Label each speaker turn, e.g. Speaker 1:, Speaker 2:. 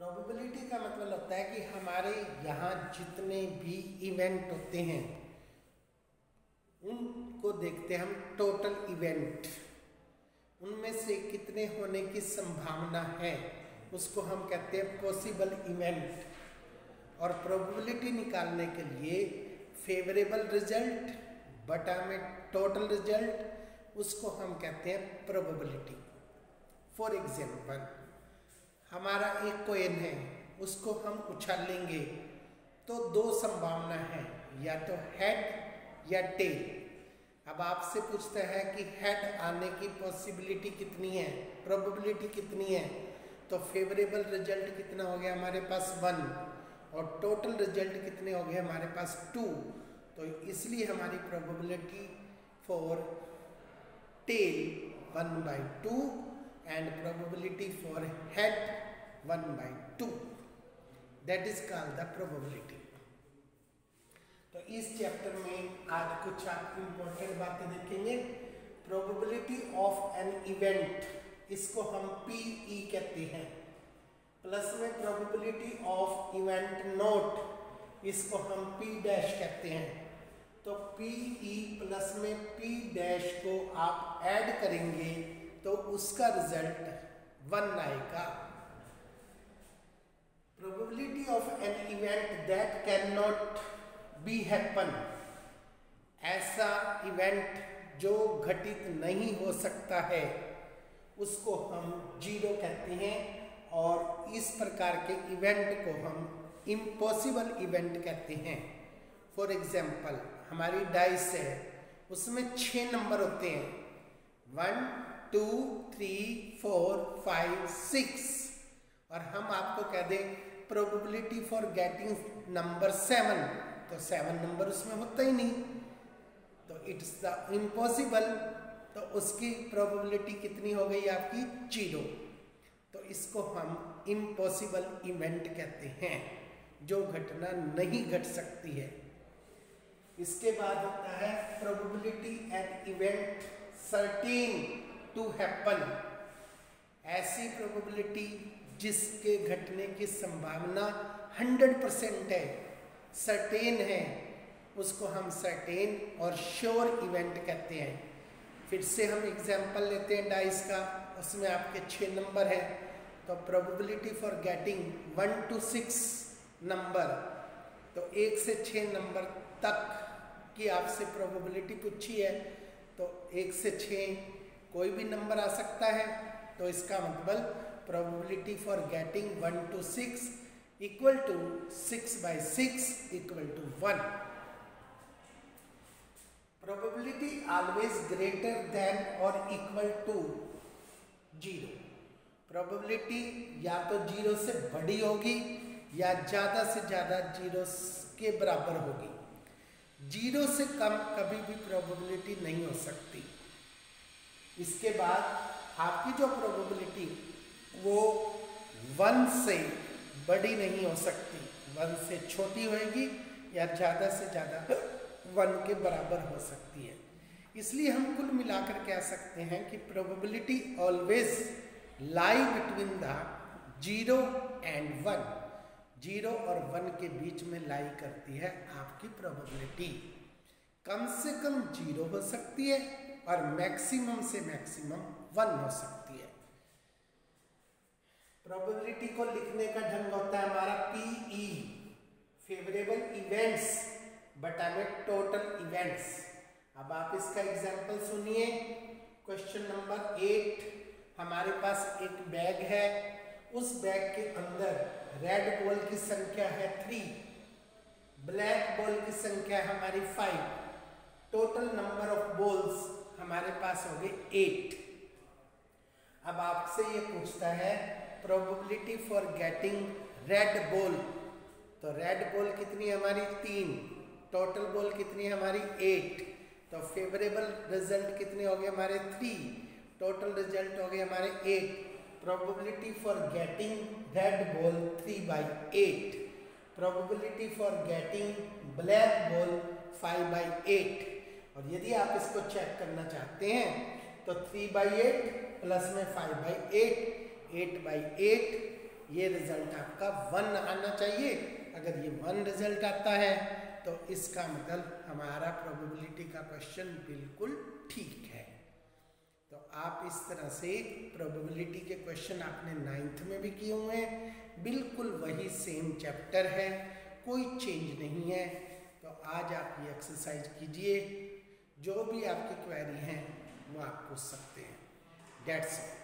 Speaker 1: Probability का मतलब होता है कि हमारे यहाँ जितने भी इवेंट होते हैं उनको देखते हैं हम टोटल इवेंट, उनमें से कितने होने की संभावना है उसको हम कहते हैं पॉसिबल इवेंट। और प्रोबेबिलिटी निकालने के लिए फेवरेबल रिजल्ट बटा में टोटल रिजल्ट, उसको हम कहते हैं प्रोबेबिलिटी। फॉर एग्जाम्पल, हमारा एक कॉइन है, उसको हम उछालेंगे तो दो संभावना है, या तो हेड या टेल। अब आपसे पूछता है कि हेड आने की पॉसिबिलिटी कितनी है, प्रोबेबिलिटी कितनी है, तो फेवरेबल रिजल्ट कितना हो गया हमारे पास 1 और टोटल रिजल्ट कितने हो गए हमारे पास 2। तो इसलिए हमारी probability for tail 1/2 and probability for head 1/2, that is called the probability. तो इस चैप्टर में आज कुछ आप इंपॉर्टेंट बातें देखेंगे। प्रोबेबिलिटी ऑफ एन इवेंट, इसको हम PE कहते हैं, प्लस में प्रोबेबिलिटी ऑफ इवेंट नोट, इसको हम P डैश कहते हैं। तो PE प्लस में P डैश को आप ऐड करेंगे तो उसका रिजल्ट 1 आएगा। Probability of an event that can not be happen, ऐसा इवेंट जो घटित नहीं हो सकता है उसको हम 0 कहते हैं, और इस प्रकार के इवेंट को हम इम्पॉसिबल इवेंट कहते हैं। फॉर एग्जाम्पल, हमारी डाइस है, उसमें 6 नंबर होते हैं, 1 2 3 4 5 6, और हम आपको कह दें प्रोबेबिलिटी फॉर गेटिंग नंबर 7, तो 7 नंबर उसमें होता ही नहीं, तो इट्स द इम्पॉसिबल, तो उसकी प्रोबेबिलिटी कितनी हो गई आपकी 0। तो इसको हम इम्पॉसिबल इवेंट कहते हैं, जो घटना नहीं घट सकती है। इसके बाद होता है probability an event certain to happen, ऐसी प्रोबेबिलिटी जिसके घटने की संभावना 100% है, सर्टेन है, उसको हम सर्टेन और श्योर इवेंट कहते हैं। फिर से हम एग्जाम्पल लेते हैं डाइस का, उसमें आपके 6 नंबर हैं, तो probability for getting 1 to 6 number, तो 1 से 6 नंबर तक की आपसे प्रोबेबिलिटी पूछी है, तो 1 से 6 कोई भी नंबर आ सकता है, तो इसका मतलब probability for getting 1 to 6 equal to 6/6 equal to 1। Probability always greater than और इक्वल टू 0, प्रोबेबिलिटी या तो 0 से बड़ी होगी या ज़्यादा से ज़्यादा 0 के बराबर होगी। 0 से कम कभी भी प्रोबेबिलिटी नहीं हो सकती। इसके बाद आपकी जो प्रोबेबिलिटी वो 1 से बड़ी नहीं हो सकती, 1 से छोटी होगी या ज़्यादा से ज़्यादा 1 के बराबर हो सकती है। इसलिए हम कुल मिलाकर कह सकते हैं कि probability always lie between the 0 and 1, 0 और 1 के बीच में लाई करती है आपकी प्रोबेबिलिटी। कम से कम 0 हो सकती है और मैक्सिमम से मैक्सिमम 1 हो सकती है। प्रोबेबिलिटी को लिखने का ढंग होता है हमारा PE, फेवरेबल इवेंट्स बटा में टोटल इवेंट्स। अब आप इसका एग्जाम्पल सुनिए। क्वेश्चन नंबर 8, हमारे पास एक बैग है, उस बैग के अंदर रेड बॉल की संख्या है 3, ब्लैक बॉल की संख्या है हमारी 5, टोटल नंबर ऑफ बॉल्स हमारे पास हो गए 8। अब आपसे ये पूछता है probability for getting red ball, तो रेड बॉल कितनी है हमारी 3, टोटल बॉल कितनी है हमारी 8, तो फेवरेबल रिजल्ट कितने हो गए हमारे 3, टोटल रिजल्ट हो गए हमारे 8। Probability for getting red ball 3/8, probability for getting black ball 5/8। और यदि आप इसको चेक करना चाहते हैं तो 3/8 प्लस में 5/8, 8/8, ये रिजल्ट आपका 1 आना चाहिए। अगर ये 1 रिजल्ट आता है तो इसका मतलब हमारा प्रोबेबिलिटी का क्वेश्चन बिल्कुल ठीक है। तो आप इस तरह से प्रोबेबिलिटी के क्वेश्चन आपने 9th में भी किए हुए हैं, बिल्कुल वही सेम चैप्टर है, कोई चेंज नहीं है। तो आज आप ये एक्सरसाइज कीजिए, जो भी आपकी क्वेरी हैं वो आप पूछ सकते हैं। That's all.